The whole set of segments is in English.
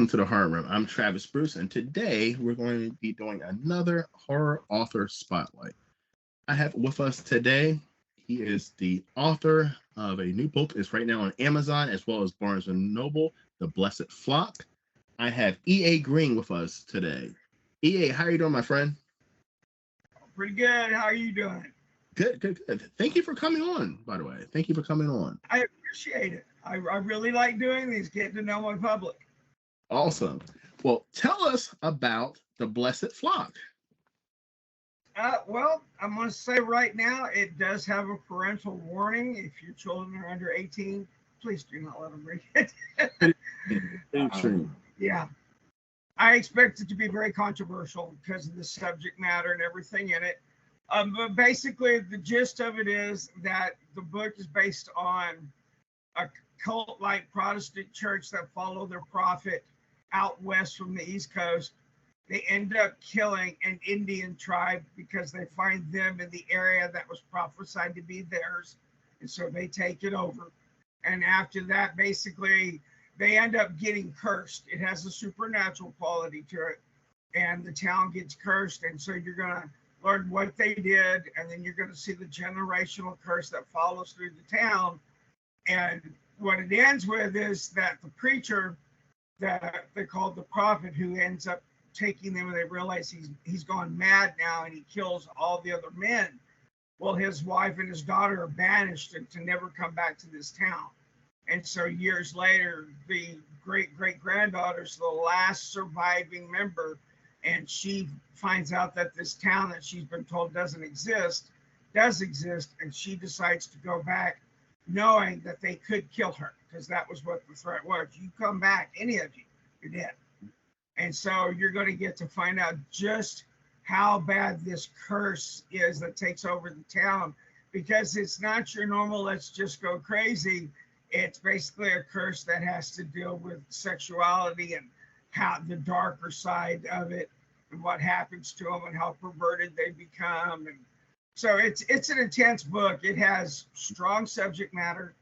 welcome to the Horror Room. I'm Travis Bruce, and today we're going to be doing another horror author spotlight. I have with us today, he is the author of a new book. It's right now on Amazon as well as Barnes and Noble, The Blessed Flock. I have E.A. Green with us today. E.A., how are you doing, my friend? Pretty good. How are you doing? Good, good, good. Thank you for coming on, by the way. Thank you for coming on. I appreciate it. I really like doing these, getting to know my public. Awesome. Well, tell us about The Blessed Flock. Well, I'm going to say right now, it does have a parental warning. If your children are under 18, please do not let them read it. Very true. Yeah, I expect it to be very controversial because of the subject matter and everything in it. But basically, the gist of it is that the book is based on a cult like Protestant church that follow their prophet out west from the East Coast. They end up killing an Indian tribe because they find them in the area that was prophesied to be theirs. And so they take it over. And after that, basically, they end up getting cursed. It has a supernatural quality to it. And the town gets cursed. And so you're going to learn what they did. And then you're going to see the generational curse that follows through the town. And what it ends with is that the preacher that they called the prophet, who ends up taking them, and they realize he's gone mad now and he kills all the other men. Well, his wife and his daughter are banished and to never come back to this town. And so years later, the great granddaughter's the last surviving member, and she finds out that this town that she's been told doesn't exist does exist, and she decides to go back knowing that they could kill her, because that was what the threat was. You come back, any of you, you're dead. And so you're going to get to find out just how bad this curse is that takes over the town, because it's not your normal, let's just go crazy. It's basically a curse that has to deal with sexuality and how the darker side of it and what happens to them and how perverted they become. And so it's an intense book. It has strong subject matter,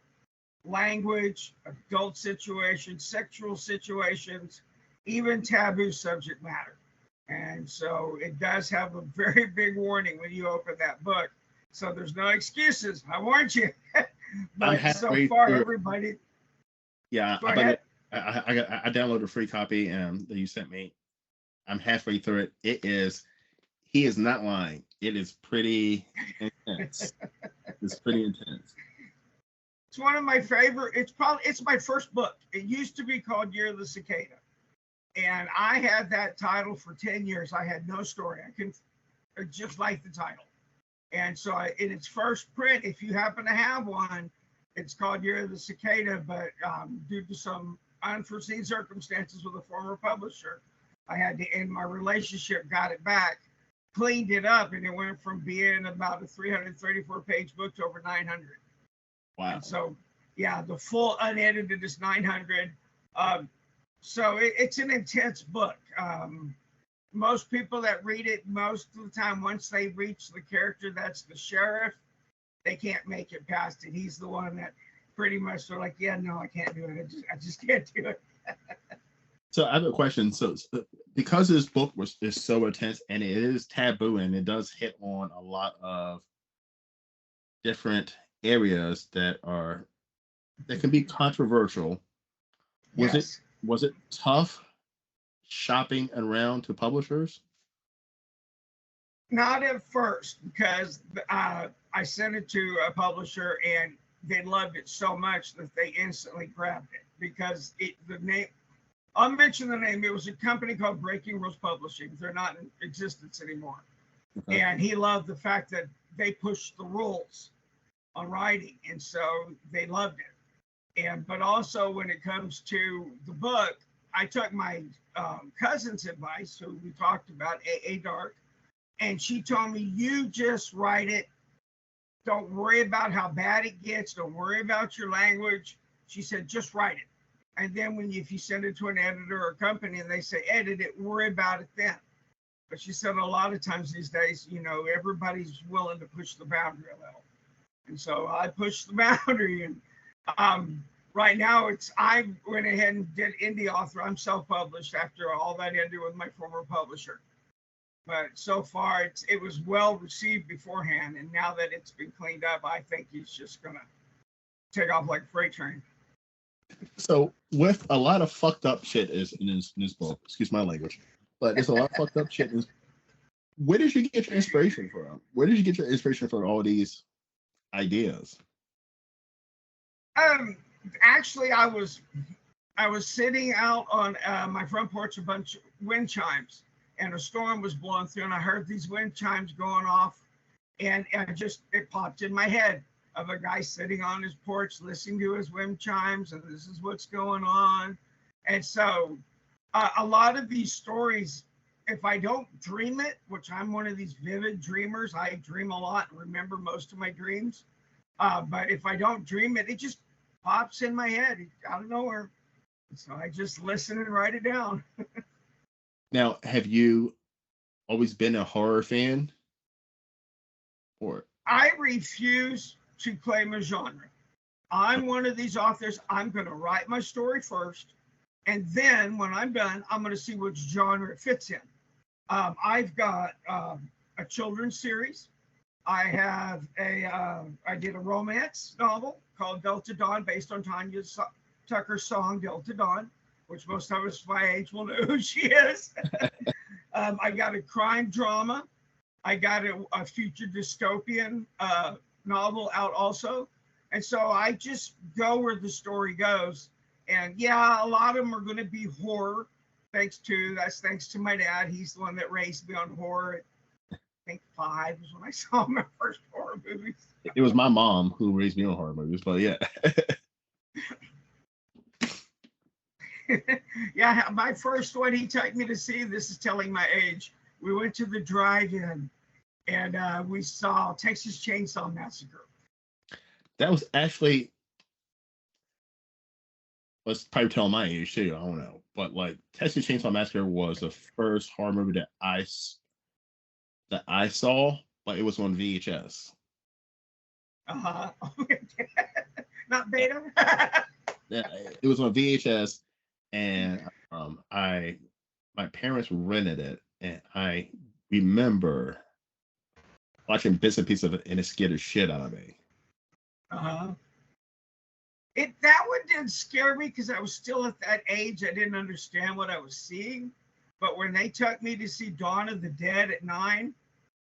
language, adult situations, sexual situations, even taboo subject matter. And so it does have a very big warning when you open that book. So there's no excuses. I warned you. But so far, everybody. Yeah, Go ahead. I downloaded a free copy that you sent me. I'm halfway through it. He is not lying. It is pretty intense. It's pretty intense. It's one of my favorite. It's my first book. It used to be called Year of the Cicada. And I had that title for 10 years. I had no story. I just like the title. And so in its first print, if you happen to have one, it's called Year of the Cicada, but due to some unforeseen circumstances with a former publisher, I had to end my relationship, got it back, cleaned it up, and it went from being about a 334-page book to over 900. Wow. And so, yeah, the full unedited is 900. So it's an intense book. Most people that read it, most of the time, once they reach the character that's the sheriff, they can't make it past it. He's the one that pretty much they're like, yeah, no, I can't do it. I just can't do it. So I have a question. So because this book is so intense and it is taboo and it does hit on a lot of different areas that can be controversial. Yes. Was it tough shopping around to publishers? Not at first, because I sent it to a publisher and they loved it so much that they instantly grabbed it, because the name, I'll mention the name. It was a company called Breaking Rules Publishing. They're not in existence anymore. Okay. And he loved the fact that they pushed the rules on writing, and so they loved it. But also when it comes to the book, I took my cousin's advice, who we talked about, A.A. Dark, and she told me, you just write it. Don't worry about how bad it gets. Don't worry about your language. She said, just write it. And then if you send it to an editor or a company and they say, edit it, worry about it then. But she said a lot of times these days, everybody's willing to push the boundary a little. And so I pushed the boundary. And right now I went ahead and did indie author. I'm self-published after all that ended with my former publisher. But so far it was well received beforehand, and now that it's been cleaned up, I think he's just gonna take off like a freight train. So with a lot of fucked up shit is in his book, excuse my language, but there's a lot of fucked up shit. Where did you get your inspiration from? Where did you get your inspiration for all these ideas? Actually, I was sitting out on my front porch, a bunch of wind chimes, and a storm was blowing through, and I heard these wind chimes going off, and it popped in my head of a guy sitting on his porch listening to his wind chimes, and this is what's going on. And so a lot of these stories, if I don't dream it, which I'm one of these vivid dreamers, I dream a lot and remember most of my dreams. But if I don't dream it, it just pops in my head out of nowhere. So I just listen and write it down. Now, have you always been a horror fan? Or I refuse to claim a genre. I'm one of these authors. I'm going to write my story first, and then when I'm done, I'm going to see which genre it fits in. I've got a children's series. I did a romance novel called Delta Dawn, based on Tanya Tucker's song Delta Dawn, which most of us my age will know who she is. I got a crime drama. I got a future dystopian novel out also. And so I just go where the story goes. And yeah, a lot of them are going to be horror. Thanks to my dad. He's the one that raised me on horror. I think 5 was when I saw my first horror movies. It was my mom who raised me on horror movies, but yeah. Yeah, my first one he took me to see, this is telling my age. We went to the drive-in and we saw Texas Chainsaw Massacre. That was actually, let's probably tell my age too. I don't know, but like Texas Chainsaw Massacre was the first horror movie that I saw, but it was on VHS. Not beta. Yeah, it was on VHS, and my parents rented it, and I remember watching bits and pieces of it, and it scared the shit out of me. That one did scare me because I was still at that age. I didn't understand what I was seeing. But when they took me to see Dawn of the Dead at 9,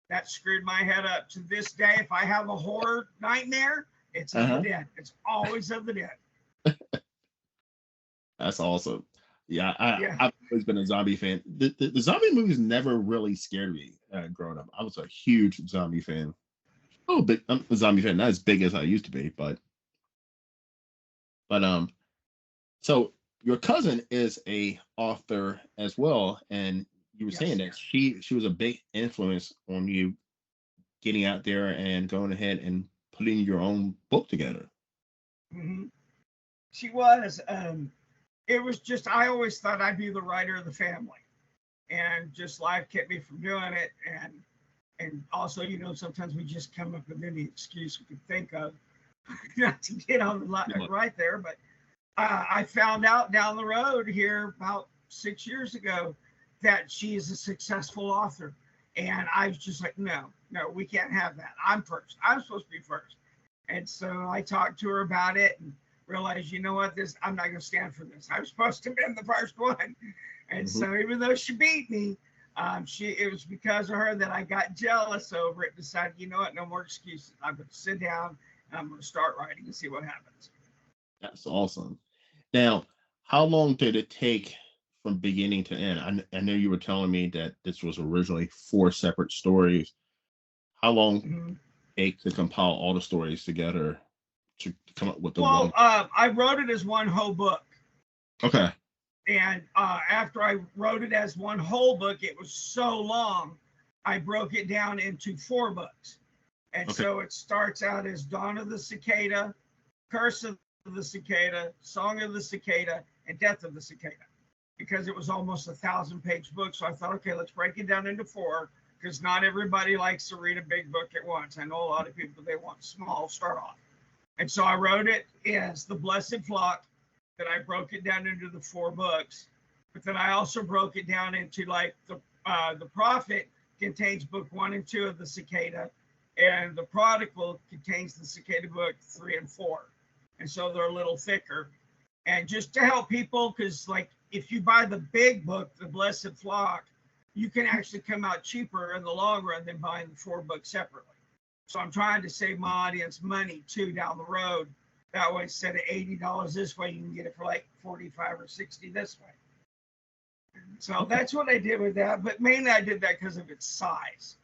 that screwed my head up. To this day, if I have a horror nightmare, it's of the dead. It's always of the dead. That's awesome. Yeah, I've always been a zombie fan. The zombie movies never really scared me growing up. I was a huge zombie fan. Oh, big! I'm a zombie fan, not as big as I used to be, but so your cousin is a author as well, and you were saying that she was a big influence on you getting out there and going ahead and putting your own book together. Mm-hmm. She was. It was just, I always thought I'd be the writer of the family, and just life kept me from doing it. And also, sometimes we just come up with any excuse we could think of not to get on the right there. But I found out down the road here about 6 years ago that she is a successful author. And I was just like, no, we can't have that. I'm first. I'm supposed to be first. And so I talked to her about it and realized, you know what, I'm not going to stand for this. I was supposed to have been the first one. And so even though she beat me, it was because of her that I got jealous over it, decided, you know what, no more excuses. I'm going to sit down and I'm going to start writing and see what happens. That's awesome. Now, how long did it take from beginning to end? I know you were telling me that this was originally 4 separate stories. How long did it take to compile all the stories together to come up with the one? I wrote it as one whole book. Okay. And after I wrote it as one whole book, it was so long, I broke it down into 4 books. And so it starts out as Dawn of the Cicada, Curse of the Cicada, Song of the Cicada, and Death of the Cicada, because it was almost 1,000-page book. So I thought, okay, let's break it down into 4, because not everybody likes to read a big book at once. I know a lot of people, they want small, start off. And so I wrote it as The Blessed Flock, that I broke it down into the 4 books. But then I also broke it down into like the prophet contains book 1 and 2 of the Cicada, and the prodigal contains the Cicada book 3 and 4. And so they're a little thicker. And just to help people, because like if you buy the big book, The Blessed Flock, you can actually come out cheaper in the long run than buying the 4 books separately. So I'm trying to save my audience money too down the road. That way, instead of $80 this way, you can get it for like 45 or 60 this way. So that's what I did with that. But mainly I did that because of its size.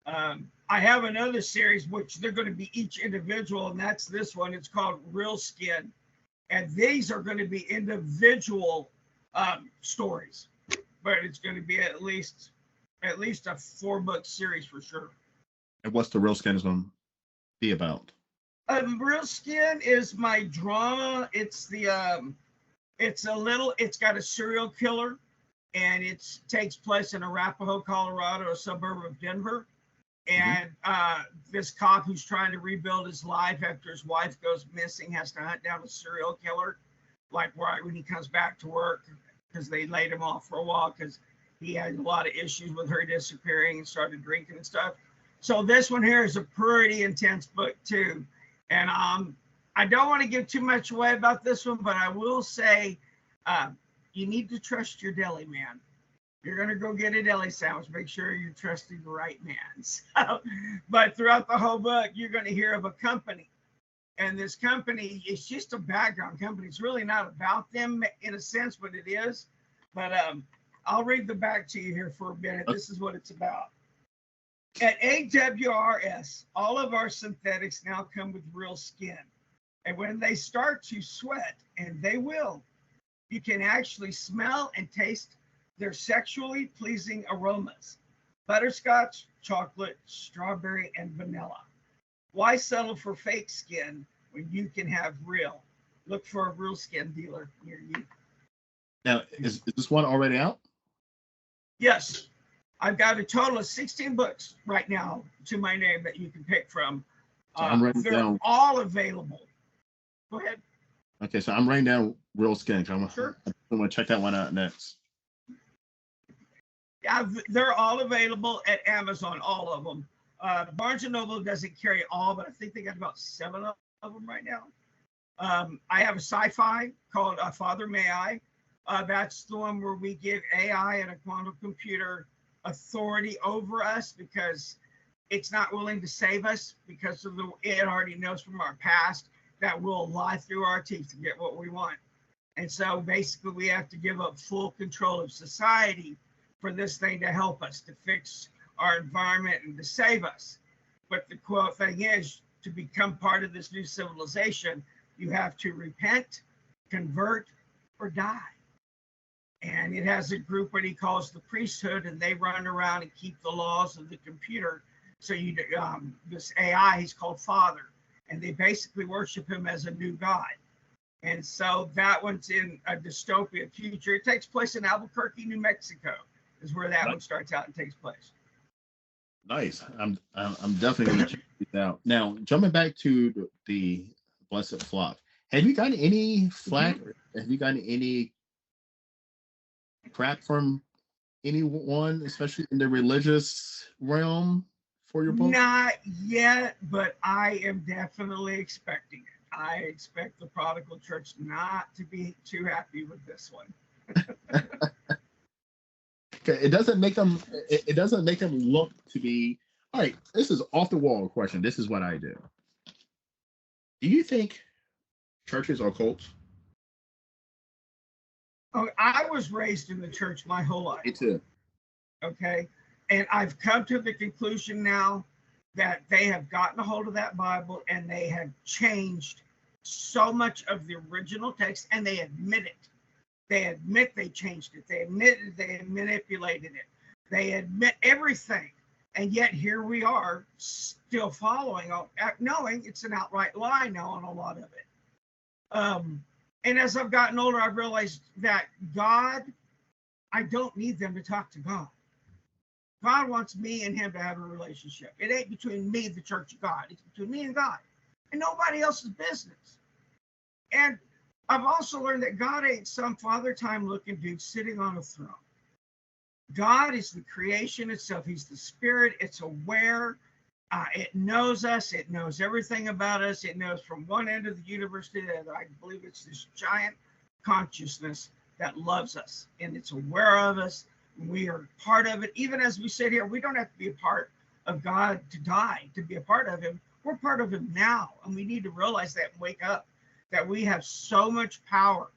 I have another series, which they're going to be each individual, and that's this one. It's called Real Skin. And these are going to be individual stories. But it's going to be at least a 4-book series for sure. And what's the Real Skin is going to be about? Real Skin is my drama. It's the it's got a serial killer, and it takes place in Arapahoe, Colorado, a suburb of Denver. And this cop who's trying to rebuild his life after his wife goes missing has to hunt down a serial killer, like right when he comes back to work, because they laid him off for a while because he had a lot of issues with her disappearing and started drinking and stuff. So this one here is a pretty intense book too. And I don't want to give too much away about this one, but I will say you need to trust your deli man. You're going to go get a deli sandwich. Make sure you're trusting the right man. So, but throughout the whole book, you're going to hear of a company. And this company is just a background company. It's really not about them in a sense, but it is. But I'll read the back to you here for a minute. This is what it's about. At AWRS, all of our synthetics now come with real skin. And when they start to sweat, and they will, you can actually smell and taste their sexually pleasing aromas: butterscotch, chocolate, strawberry, and vanilla. Why settle for fake skin when you can have real? Look for a Real Skin dealer near you. Now, is this one already out? Yes. I've got a total of 16 books right now to my name that you can pick from. So they're down. All available. Go ahead. Okay, so I'm writing down Real Skin. I'm Sure. going to check that one out next. Yeah, they're all available at Amazon, all of them. Barnes & Noble doesn't carry all, but I think they got about 7 of them right now. I have a sci-fi called Father May I. That's the one where we give AI and a quantum computer authority over us because it's not willing to save us because of it already knows from our past that we'll lie through our teeth to get what we want. And so basically we have to give up full control of society for this thing to help us, to fix our environment and to save us. But the quote thing is, to become part of this new civilization, you have to repent, convert, or die. And it has a group what he calls the priesthood, and they run around and keep the laws of the computer. So this AI, he's called Father, and they basically worship him as a new god. And so that one's in a dystopian future. It takes place in Albuquerque, New Mexico, is where that one starts out and takes place. Nice. I'm definitely going to check it out. Now, jumping back to the Blessed Flock, have you gotten any flack? Have you gotten any crap from anyone, especially in the religious realm, for your book? Not yet, but I am definitely expecting it. I expect the Prodigal Church not to be too happy with this one. Okay, it doesn't make them look to be all right. This is off the wall question. This is what I do. Do you think churches are cults? Oh, I was raised in the church my whole life. Me too. Okay. And I've come to the conclusion now that they have gotten a hold of that Bible and they have changed so much of the original text, and they admit it. They admit they changed it. They admit they manipulated it. They admit everything. And yet here we are still following, knowing it's an outright lie now on a lot of it. And as I've gotten older, I've realized that God, I don't need them to talk to God. God wants me and him to have a relationship. It ain't between me, the church of God. It's between me and God. and nobody else's business. And I've also learned that God ain't some father time looking dude sitting on a throne. God is the creation itself. He's the spirit. It's aware. It knows us. It knows everything about us. It knows from one end of the universe to the other. I believe it's this giant consciousness that loves us, and it's aware of us. We are part of it. Even as we sit here, we don't have to be a part of God to die, to be a part of him. We're part of him now, and we need to realize that and wake up that we have so much power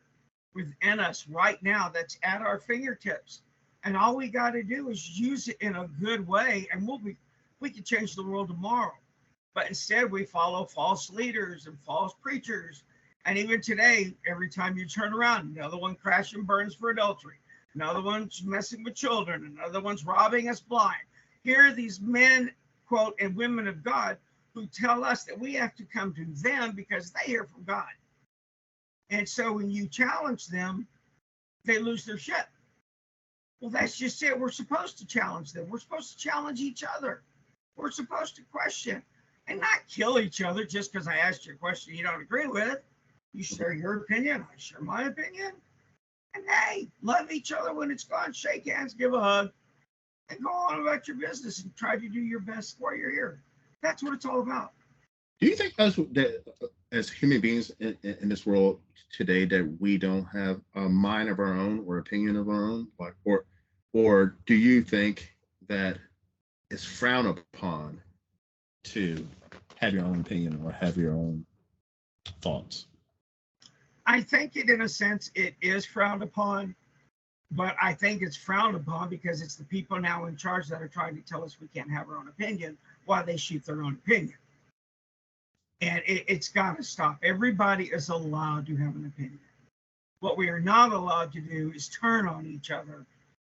within us right now that's at our fingertips. And all we got to do is use it in a good way, and we can change the world tomorrow. But instead, we follow false leaders and false preachers. And even today, every time you turn around, another one crashes and burns for adultery, another one's messing with children, another one's robbing us blind. Here are these men, quote, and women of God who tell us that we have to come to them because they hear from God. And so when you challenge them, they lose their shit. Well, that's just it. We're supposed to challenge them. We're supposed to challenge each other. We're supposed to question and not kill each other just because I asked you a question you don't agree with. You share your opinion, I share my opinion. And hey, love each other when it's gone. Shake hands, give a hug, and go on about your business and try to do your best while you're here. That's what it's all about. Do you think as human beings in this world today that we don't have a mind of our own or opinion of our own, like, or do you think that it's frowned upon to have your own opinion or have your own thoughts? I think in a sense, it is frowned upon, but I think it's frowned upon because it's the people now in charge that are trying to tell us we can't have our own opinion while they shoot their own opinion. And it's got to stop. Everybody is allowed to have an opinion. What we are not allowed to do is turn on each other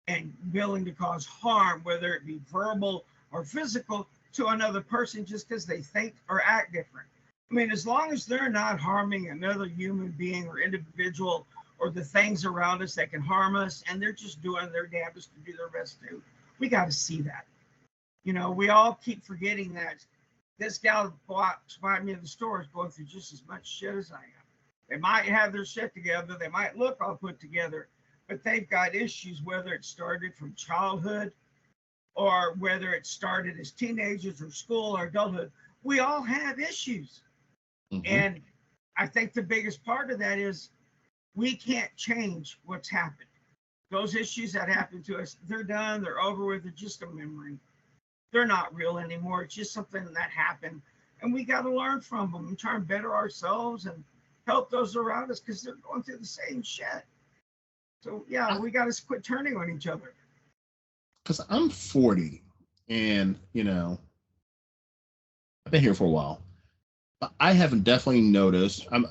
and willing to cause harm, whether it be verbal or physical, to another person just because they think or act different. I mean, as long as they're not harming another human being or individual or the things around us that can harm us, and they're just doing their damnedest to do their best to, we got to see that. You know, we all keep forgetting that this gal by me in the store is going through just as much shit as I am. They might have their shit together, they might look all put together, but they've got issues, whether it started from childhood or whether it started as teenagers or school or adulthood. We all have issues. Mm-hmm. And I think the biggest part of that is we can't change what's happened. Those issues that happened to us, they're done, they're over with, they're just a memory. They're not real anymore. It's just something that happened. And we got to learn from them and try and better ourselves and help those around us because they're going through the same shit. So, yeah, we got to quit turning on each other. Because I'm 40 and, you know, I've been here for a while. But I have definitely noticed, and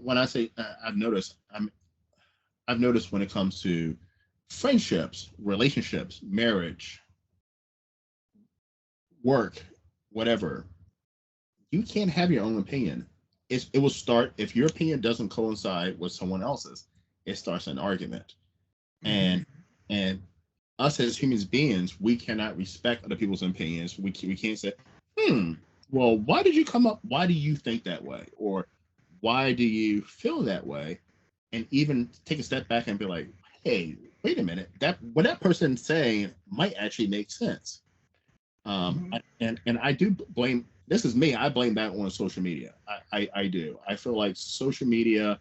when I say I've noticed when it comes to friendships, relationships, marriage, work, whatever, you can't have your own opinion. It will start, if your opinion doesn't coincide with someone else's, it starts an argument. And us as human beings, we cannot respect other people's opinions. We can't say, well, why did you come up? Why do you think that way? Or why do you feel that way? And even take a step back and be like, hey, wait a minute, what that person's saying might actually make sense. And I do blame, this is me, I blame that on social media. I do. I feel like social media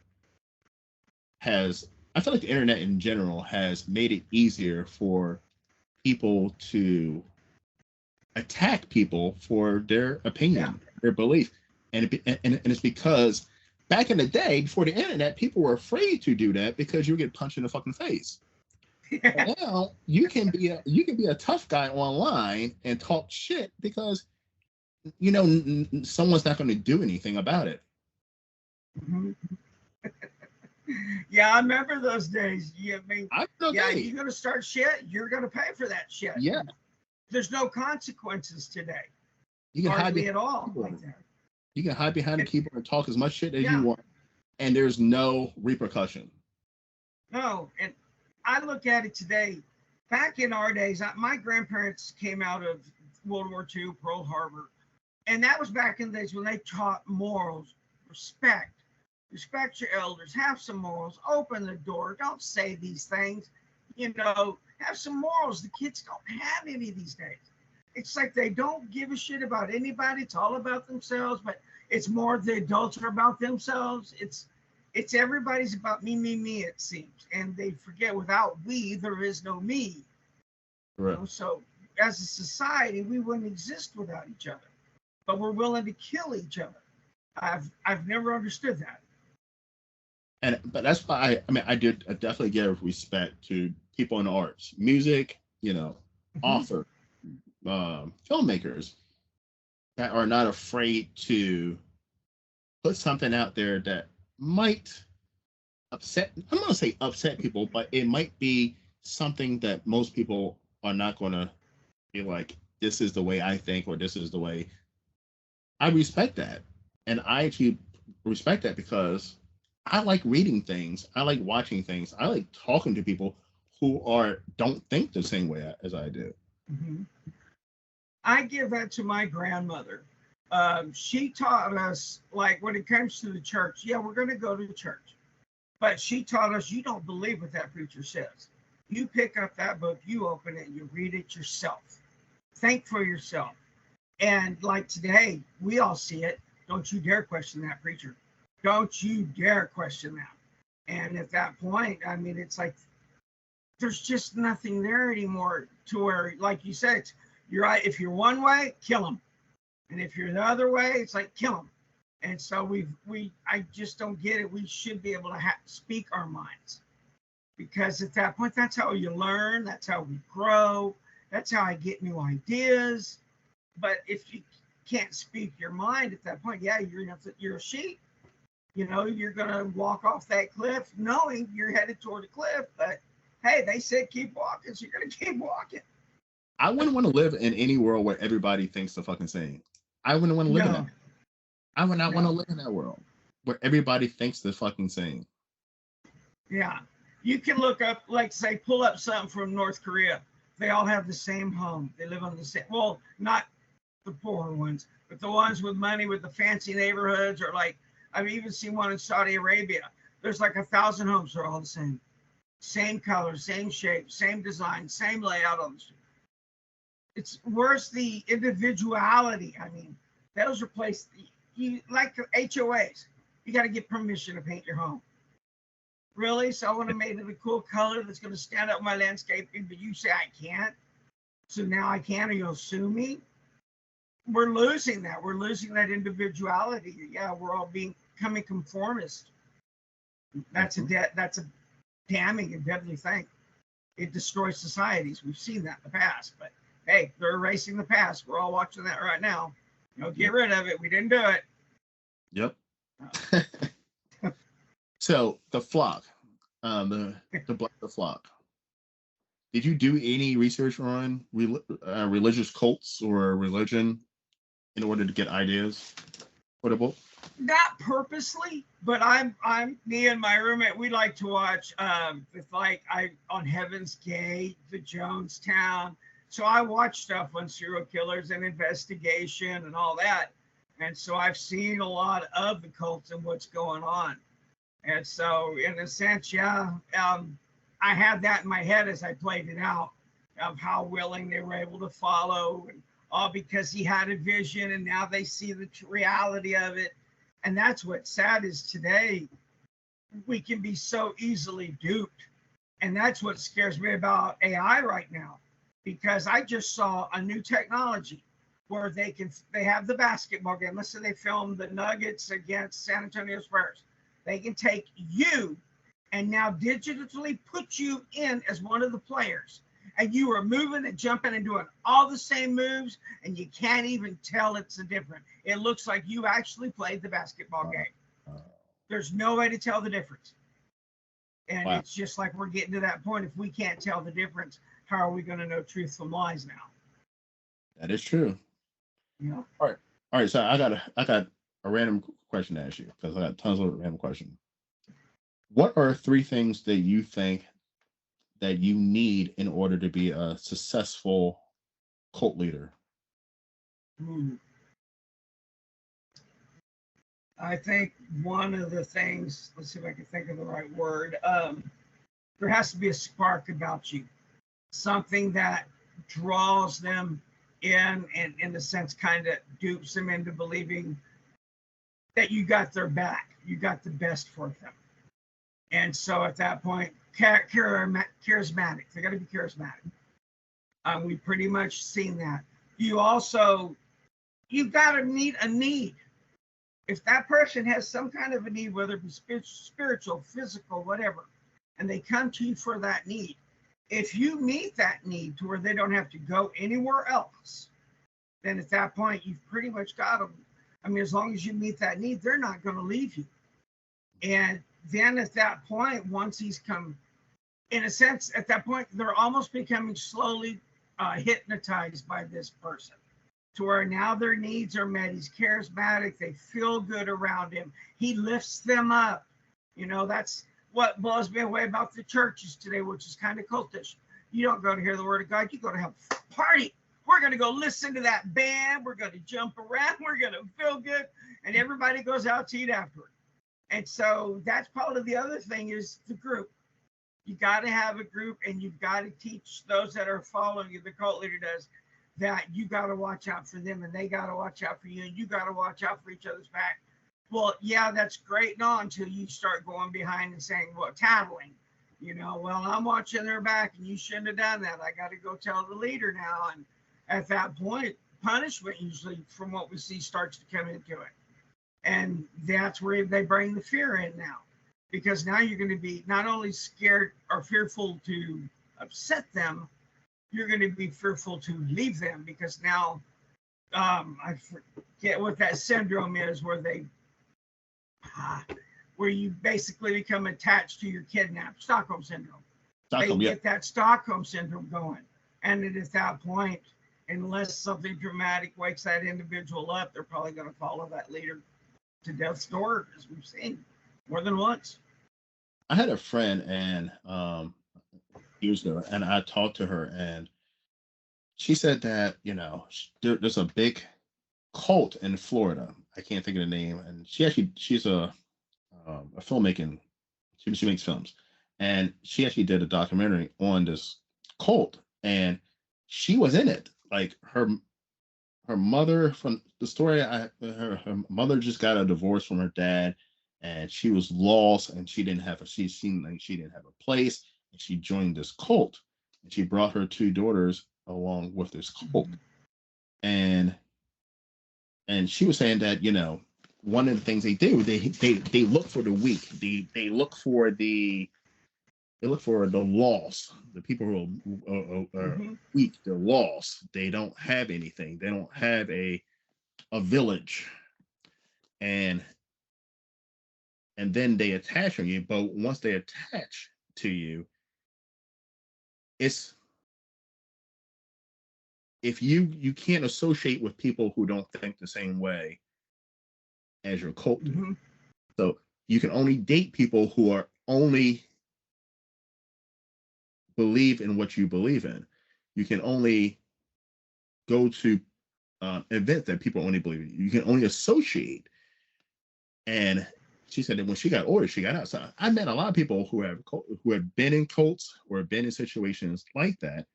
I feel like the internet in general has made it easier for people to attack people for their opinion, their belief. And it's because back in the day, before the internet, people were afraid to do that because you would get punched in the fucking face. Now you can be a tough guy online and talk shit because you know someone's not going to do anything about it. Mm-hmm. Yeah, I remember those days. You're going to start shit, you're going to pay for that shit. Yeah. There's no consequences today. You can hide at all like that. You can hide behind the keyboard and talk as much shit as you want, and there's no repercussion. No, and I look at it today. Back in our days, my grandparents came out of World War II, Pearl Harbor, And that was back in the days when they taught morals, respect your elders, have some morals, open the door, don't say these things, have some morals. The kids don't have any these days. It's like they don't give a shit about anybody. It's all about themselves, but it's more the adults are about themselves. It's everybody's about me, me, me, it seems. And they forget without we, there is no me. Right. So as a society, we wouldn't exist without each other. But we're willing to kill each other. I've never understood that. But that's why I definitely give respect to people in the arts, music, author, filmmakers that are not afraid to put something out there that might upset. I'm going to say upset people, but it might be something that most people are not going to be like, this is the way I think, or this is the way. I respect that, and I actually respect that because I like reading things. I like watching things. I like talking to people who don't think the same way as I do. Mm-hmm. I give that to my grandmother. She taught us, like, when it comes to the church, yeah, we're going to go to church. But she taught us, you don't believe what that preacher says. You pick up that book, you open it, you read it yourself. Think for yourself. And like today, we all see it. Don't you dare question that preacher. Don't you dare question that. And at that point, I mean, it's like there's just nothing there anymore to where, like you said, you're right. If you're one way, kill them. And if you're the other way, it's like kill them. And so I just don't get it. We should be able to speak our minds, because at that point, that's how you learn. That's how we grow. That's how I get new ideas. But if you can't speak your mind at that point, yeah, you're a sheep. You're going to walk off that cliff knowing you're headed toward a cliff. But hey, they said keep walking, so you're going to keep walking. I wouldn't want to live in any world where everybody thinks the fucking same. I wouldn't want to live in that. I would not want to live in that world where everybody thinks the fucking same. Yeah. You can look up, like, say, pull up something from North Korea. They all have the same home. They live on the same, well, not the poor ones, but the ones with money with the fancy neighborhoods, or like, I've even seen one in Saudi Arabia. There's like 1,000 homes. They're all the same. Same color, same shape, same design, same layout on the street. It's worse, the individuality. I mean, those are places, like HOAs. You got to get permission to paint your home. Really? So I want to make it a cool color that's going to stand up my landscaping, but you say I can't. So now I can, or you'll sue me. We're losing that. We're losing that individuality. Yeah, we're all becoming conformist. That's a damning and deadly thing. It destroys societies. We've seen that in the past, but hey, they're erasing the past. We're all watching that right now. Get rid of it. We didn't do it. Yep. So the flock, the flock. Did you do any research on religious cults or religion in order to get ideas for the book? Not purposely, but me and my roommate, we like to watch on Heaven's Gate, the Jonestown. So I watch stuff on serial killers and investigation and all that. And so I've seen a lot of the cults and what's going on. And so in a sense, yeah, I had that in my head as I played it out, of how willing they were able to follow, and all because he had a vision and now they see the reality of it. And that's what's sad is today we can be so easily duped. And that's what scares me about AI right now, because I just saw a new technology where they have the basketball game. Let's say they filmed the Nuggets against San Antonio Spurs. They can take you and now digitally put you in as one of the players. And you are moving and jumping and doing all the same moves, and you can't even tell it's a different. It looks like you actually played the basketball game. There's no way to tell the difference. And wow. It's just like we're getting to that point. If we can't tell the difference, how are we going to know truth from lies now? That is true. Yeah. All right. So I got a random question to ask you, because I got tons of random questions. What are 3 things that you think that you need in order to be a successful cult leader? I think one of the things, let's see if I can think of the right word. There has to be a spark about you, something that draws them in and, in a sense, kind of dupes them into believing that you got their back, you got the best for them. And so at that point, charismatic, they got to be charismatic. We've pretty much seen that. You also, you've got to meet a need. If that person has some kind of a need, whether it be spiritual, physical, whatever, and they come to you for that need, if you meet that need to where they don't have to go anywhere else, then at that point, you've pretty much got them. I mean, as long as you meet that need, they're not going to leave you. And then at that point, once he's come, in a sense, at that point, they're almost becoming slowly hypnotized by this person to where now their needs are met. He's charismatic. They feel good around him. He lifts them up. You know, that's what blows me away about the churches today, which is kind of cultish. You don't go to hear the word of God. You go to have a party. We're going to go listen to that band. We're going to jump around. We're going to feel good. And everybody goes out to eat afterward. And so that's part of the other thing is the group. You got to have a group, and you've got to teach those that are following you, the cult leader does, that you got to watch out for them, and they got to watch out for you, and you got to watch out for each other's back. Well, yeah, that's great and all until you start going behind and saying, well, tattling. You know, well, I'm watching their back, and you shouldn't have done that. I got to go tell the leader now. And at that point, punishment usually, from what we see, starts to come into it. And that's where they bring the fear in now. Because now you're going to be not only scared or fearful to upset them, you're going to be fearful to leave them, because now I forget what that syndrome is where you basically become attached to your kidnapped, Stockholm syndrome. They get that Stockholm syndrome going. And at that point, unless something dramatic wakes that individual up, they're probably going to follow that leader to death's door, as we've seen more than once. I had a friend, and years ago, and I talked to her, and she said that there's a big cult in Florida. I can't think of the name, and she's a filmmaking. She makes films, and she actually did a documentary on this cult, and she was in it. Like her mother, from the story, her mother just got a divorce from her dad, and she was lost, and she didn't have a place, and she joined this cult, and she brought her two daughters along with this cult, and she was saying that one of the things they do, they look for the weak, they look for the lost, the people who are weak, they're lost, they don't have anything, they don't have a village, and then they attach on you. But once they attach to you, it's, if you can't associate with people who don't think the same way as your cult do. So you can only date people who are only believe in what you believe in. You can only go to events that people only believe in. You can only associate. And she said that when she got older, she got out. So I met a lot of people who have been in cults or been in situations like that.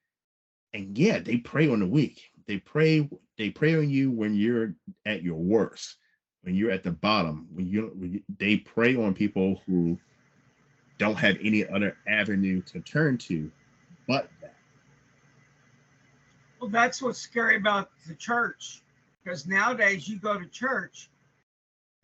And yeah, they prey on the weak. They prey on you when you're at your worst, when you're at the bottom, they prey on people who don't have any other avenue to turn to but that. Well, that's what's scary about the church, because nowadays you go to church.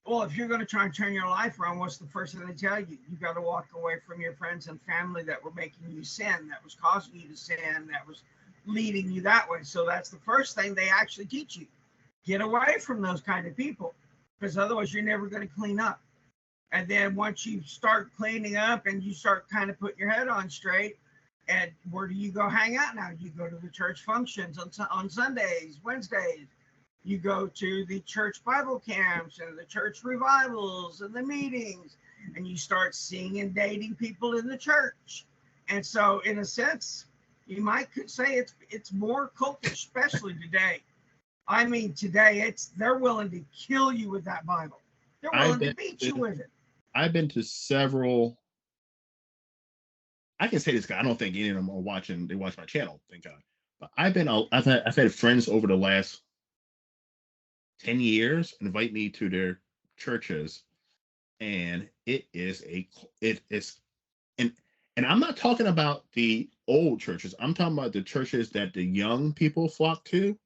Well, if you're going to try and turn your life around, what's the first thing they tell you? You got to walk away from your friends and family that were making you sin, that was causing you to sin, that was leading you that way. So that's the first thing they actually teach you. Get away from those kind of people, because otherwise you're never going to clean up. And then once you start cleaning up and you start kind of putting your head on straight, and where do you go hang out now? You go to the church functions on Sundays, Wednesdays. You go to the church Bible camps and the church revivals and the meetings, and you start seeing and dating people in the church. And so, in a sense, you might say it's more cultish, especially today. I mean, today they're willing to kill you with that Bible. They're I've willing to been beat you with it. I've been to several. I can say this because I don't think any of them are watching. They watch my channel, thank God. But I've had friends over the last 10 years invite me to their churches, and it is and and I'm not talking about the old churches. I'm talking about the churches that the young people flock to.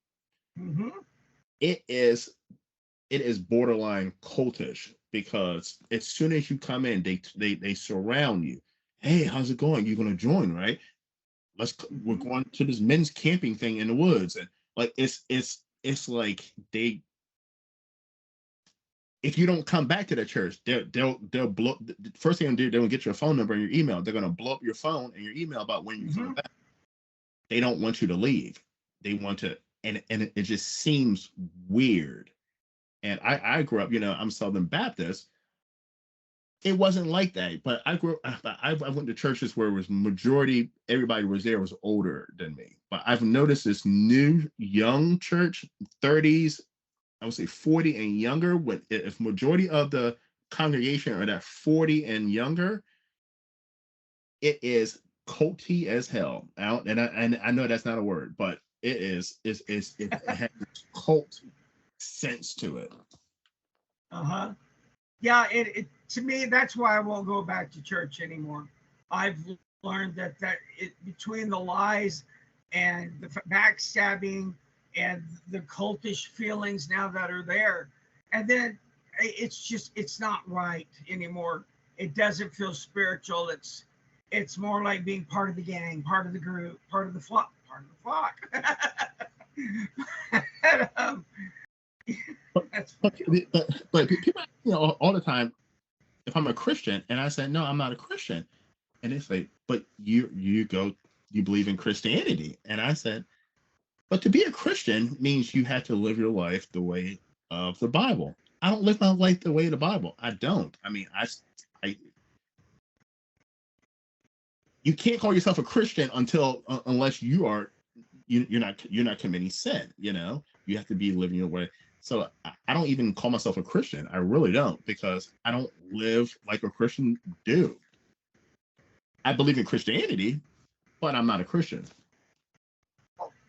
Mm-hmm. It is it is borderline cultish because as soon as you come in, they surround you. Hey, how's it going? You're gonna join, right? We're Mm-hmm. going to this men's camping thing in the woods, and like it's like they if you don't come back to the church, they'll blow. The first thing they'll do, they'll get your phone number and your email. They're gonna blow up your phone and your email about when you're Mm-hmm. coming back. They don't want you to leave. They want to, and it just seems weird. And I grew up, I'm Southern Baptist. It wasn't like that, but I went to churches where it was majority everybody was there was older than me. But I've noticed this new young church, 30s, I would say 40 and younger. If majority of the congregation are that 40 and younger, it is culty as hell. And I know that's not a word, but it has cult sense to it. Uh-huh. Yeah, it to me, that's why I won't go back to church anymore. I've learned that between the lies and the backstabbing and the cultish feelings now that are there, and then it's not right anymore. It doesn't feel spiritual. It's more like being part of the gang, part of the group, part of the flock, part of the flock. And, that's but people, all the time, if I'm a Christian, and I say no, I'm not a Christian, and they say, but you believe in Christianity, and I said, but to be a Christian means you have to live your life the way of the Bible. I don't live my life the way of the Bible. I don't. I mean, I you can't call yourself a Christian unless you're not committing sin. You have to be living your way. So I don't even call myself a Christian. I really don't, because I don't live like a Christian do. I believe in Christianity, but I'm not a Christian.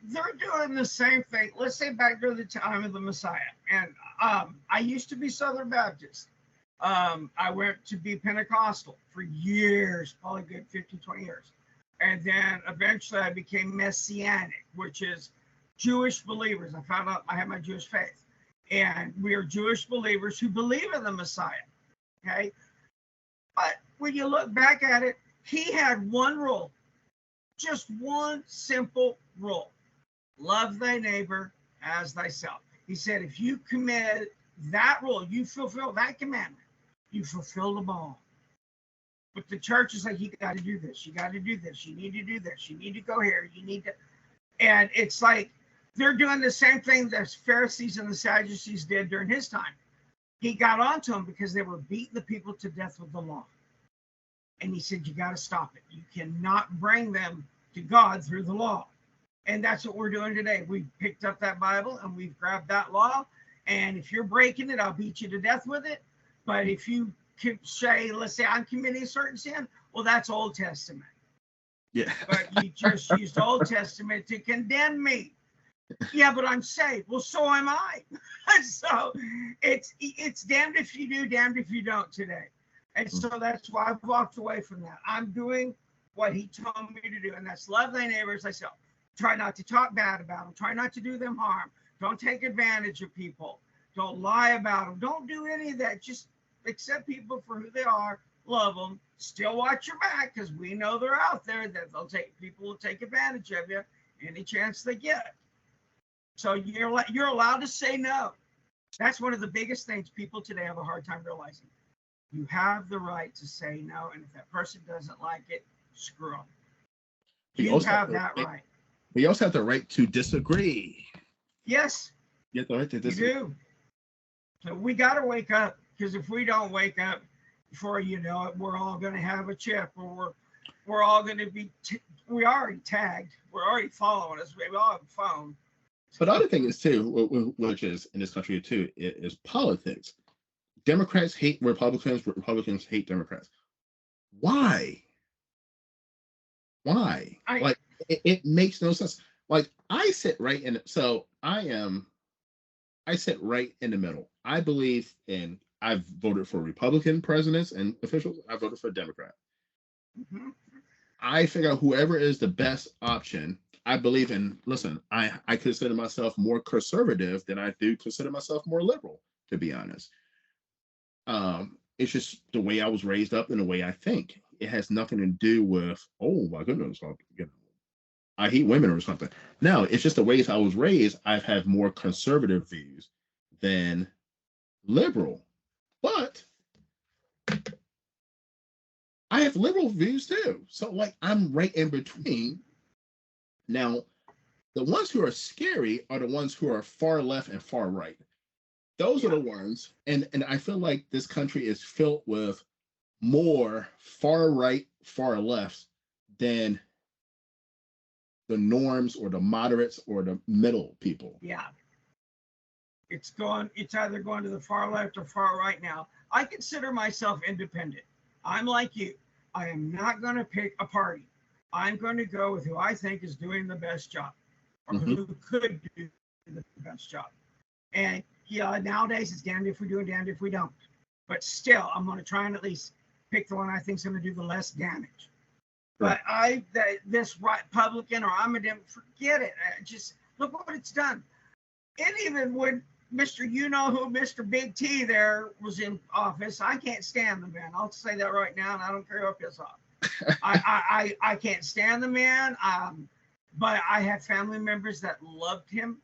They're doing the same thing. Let's say back during the time of the Messiah. And I used to be Southern Baptist. I went to be Pentecostal for years, probably good 15, 20 years. And then eventually I became Messianic, which is Jewish believers. I found out I had my Jewish faith. And we are Jewish believers who believe in the Messiah. Okay. But when you look back at it, he had one rule, just one simple rule: love thy neighbor as thyself. He said, if you commit that rule, you fulfill that commandment, you fulfill them all. But the church is like, you got to do this, you got to do this, you need to do this, you need to go here, you need to. And it's like they're doing the same thing that Pharisees and the Sadducees did during his time. He got onto them because they were beating the people to death with the law. And he said, you got to stop it. You cannot bring them to God through the law. And that's what we're doing today. We've picked up that Bible and we've grabbed that law. And if you're breaking it, I'll beat you to death with it. But if you can say, let's say I'm committing a certain sin, well, that's Old Testament. Yeah. But you just used Old Testament to condemn me. Yeah, but I'm saved. Well, so am I. So it's damned if you do, damned if you don't today. And so that's why I've walked away from that. I'm doing what he told me to do, and that's love thy neighbors thyself. Try not to talk bad about them. Try not to do them harm. Don't take advantage of people. Don't lie about them. Don't do any of that. Just accept people for who they are. Love them. Still watch your back, because we know they're out there, that people will take advantage of you any chance they get. So you're allowed to say no. That's one of the biggest things people today have a hard time realizing. You have the right to say no, and if that person doesn't like it, screw them. You have that right. But you also have the right to disagree. Yes. You have the right to disagree. You do. So we got to wake up, because if we don't wake up, before you know it, we're all going to have a chip, or we're all going to be. We already tagged. We're already following us. We all have a phone. But the other thing is too, which is in this country too, is politics. Democrats hate Republicans, Republicans hate Democrats. Why? Why? Like it makes no sense. Like I sit right in so I sit right in the middle. I believe in I've voted for Republican presidents and officials. I voted for a Democrat. Mm-hmm. I figure whoever is the best option. I believe in. Listen, I consider myself more conservative than I do consider myself more liberal. To be honest, it's just the way I was raised up and the way I think. It has nothing to do with oh my goodness, I hate women or something. No, it's just the ways I was raised. I've had more conservative views than liberal, but I have liberal views too. So like I'm right in between. Now, the ones who are scary are the ones who are far left and far right. Those are the ones, and I feel like this country is filled with more far right, far left than the norms or the moderates or the middle people. Yeah. It's either going to the far left or far right now. I consider myself independent. I'm like you. I am not going to pick a party. I'm going to go with who I think is doing the best job or who could do the best job. And yeah, nowadays it's damned if we do and damned if we don't. But still, I'm going to try and at least pick the one I think is going to do the less damage. Right. But this Republican or I'm a Democrat, forget it. Just look what it's done. And even when Mr. You know who, Mr. Big T there was in office, I can't stand the man. I'll say that right now, and I don't care who piss off. I can't stand the man. But I have family members that loved him.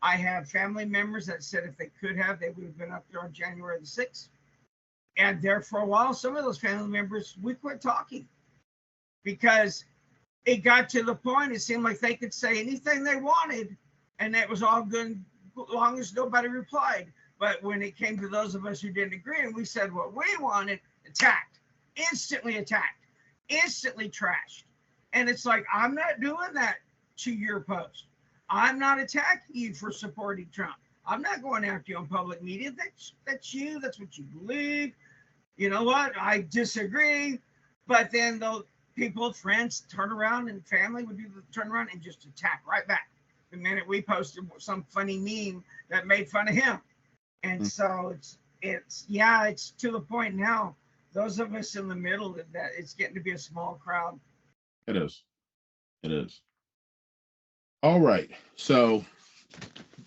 I have family members that said if they could have, they would have been up there on January the 6th. And there for a while, some of those family members, we quit talking because it got to the point, it seemed like they could say anything they wanted, and that was all good as long as nobody replied. But when it came to those of us who didn't agree and we said what we wanted, attacked, instantly trashed. And it's like, I'm not doing that to your post. I'm not attacking you for supporting Trump. I'm not going after you on public media. That's you. That's what you believe. You know what? I disagree. But then the people, friends, turn around and family would do the turn around and just attack right back the minute we posted some funny meme that made fun of him. And so it's to the point now, those of us in the middle, that it's getting to be a small crowd. It is. All right. So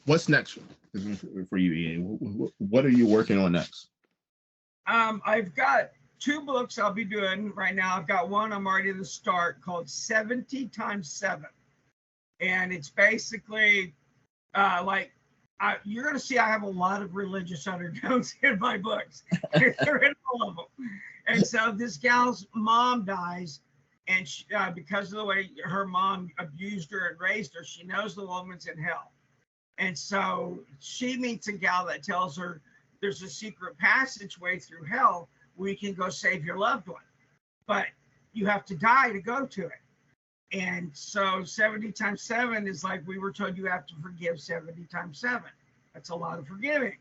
what's next for you, Ian? What are you working on next? I've got 2 books I'll be doing right now. I've got one I'm already at the start called 70 times 7. And it's basically you're going to see I have a lot of religious undertones in my books. They're in all of them. And so this gal's mom dies, and she, because of the way her mom abused her and raised her, she knows the woman's in hell. And so she meets a gal that tells her there's a secret passageway through hell where you can go save your loved one. But you have to die to go to it. And so 70 times 7 is like we were told you have to forgive 70 times 7. That's a lot of forgiving.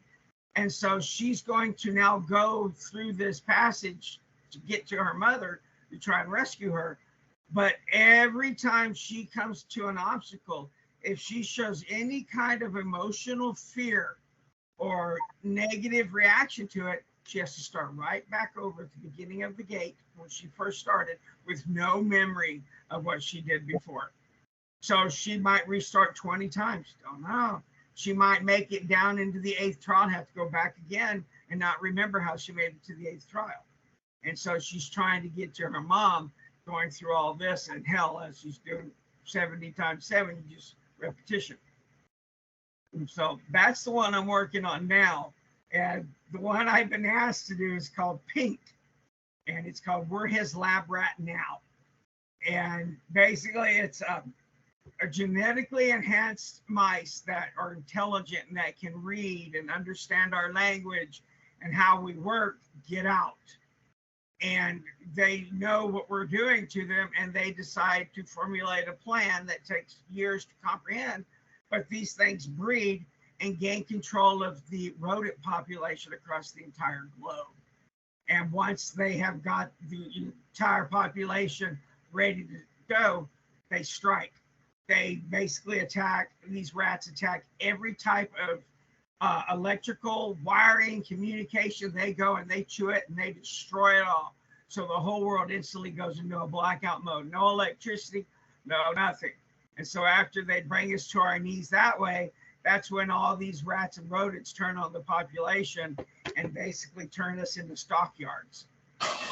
And so she's going to now go through this passage to get to her mother to try and rescue her. But every time she comes to an obstacle, if she shows any kind of emotional fear or negative reaction to it, she has to start right back over at the beginning of the gate when she first started with no memory of what she did before. So she might restart 20 times. Don't know. She might make it down into the 8th trial and have to go back again and not remember how she made it to the 8th trial. And so she's trying to get to her mom, going through all this and hell as she's doing 70 times 7, just repetition. And so that's the one I'm working on now. And the one I've been asked to do is called Pink. And it's called We're His Lab Rat Now. And basically it's a genetically enhanced mice that are intelligent and that can read and understand our language and how we work, get out. And they know what we're doing to them, and they decide to formulate a plan that takes years to comprehend. But these things breed, and gain control of the rodent population across the entire globe. And once they have got the entire population ready to go, they strike. They basically attack, these rats attack every type of electrical wiring, communication. They go and they chew it and they destroy it all. So the whole world instantly goes into a blackout mode. No electricity, no nothing. And so after they bring us to our knees that way, that's when all these rats and rodents turn on the population and basically turn us into stockyards.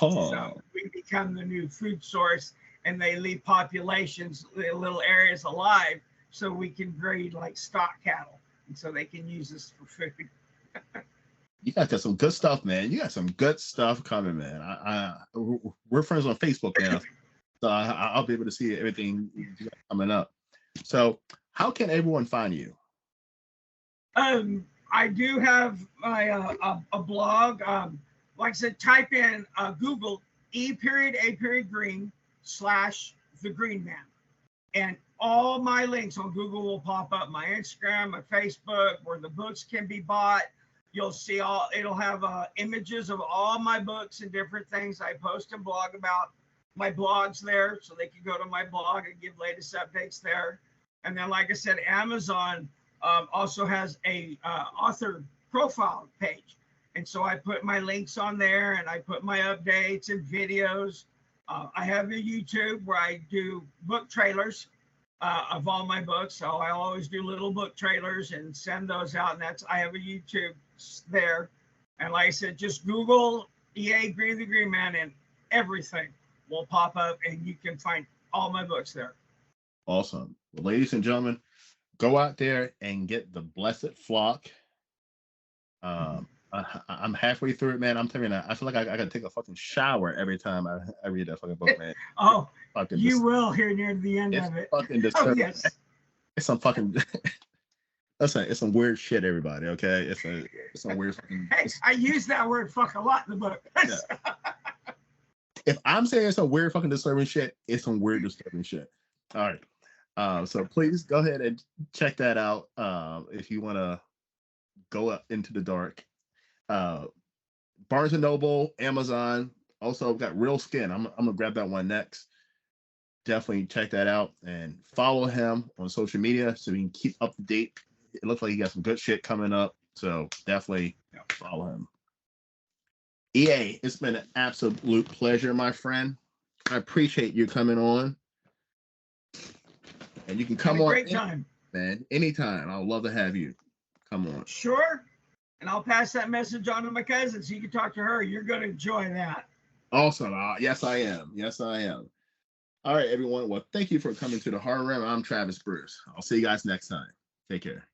Oh. So we become the new food source, and they leave populations, little areas alive, so we can breed like stock cattle, and so they can use us for food. You got some good stuff, man. You got some good stuff coming, man. We're friends on Facebook now, so I'll be able to see everything coming up. So, how can everyone find you? I do have my a blog. Like I said, type in Google E.A.Green / The Green Man, and all my links on Google will pop up. My Instagram, my Facebook, where the books can be bought. You'll see all. It'll have images of all my books and different things I post and blog about. My blog's there, so they can go to my blog and give latest updates there. And then, like I said, Amazon also has a author profile page, and so I put my links on there, and I put my updates and videos. I have a YouTube where I do book trailers of all my books, so I always do little book trailers and send those out. And I have a YouTube there, and like I said, just Google E.A. Green, the Green Man, and everything will pop up, and you can find all my books there. Awesome. Well, ladies and gentlemen, go out there and get The Blessed Flock. I'm halfway through it, man. I'm telling you, I feel like I gotta take a fucking shower every time I read that fucking book, man. Oh, you will here near the end of it. Fucking disturbing. Oh, yes. It's some fucking. Listen, it's some weird shit, everybody. Okay, it's some weird. Fucking, hey, I use that word "fuck" a lot in the book. Yeah. If I'm saying some weird fucking disturbing shit, it's some weird disturbing shit. All right. So please go ahead and check that out. If you want to go up into the dark. Barnes & Noble, Amazon, also got Real Skin. I'm gonna grab that one next. Definitely check that out and follow him on social media so we can keep up to date. It looks like he got some good shit coming up, so definitely follow him. EA, it's been an absolute pleasure, my friend. I appreciate you coming on, and you can come on. Great time, man. Anytime. I'd love to have you. Come on. Sure. And I'll pass that message on to my cousin so you can talk to her. You're going to enjoy that. Awesome. Yes, I am. Yes, I am. All right, everyone. Well, thank you for coming to the Horror Realm. I'm Travis Bruce. I'll see you guys next time. Take care.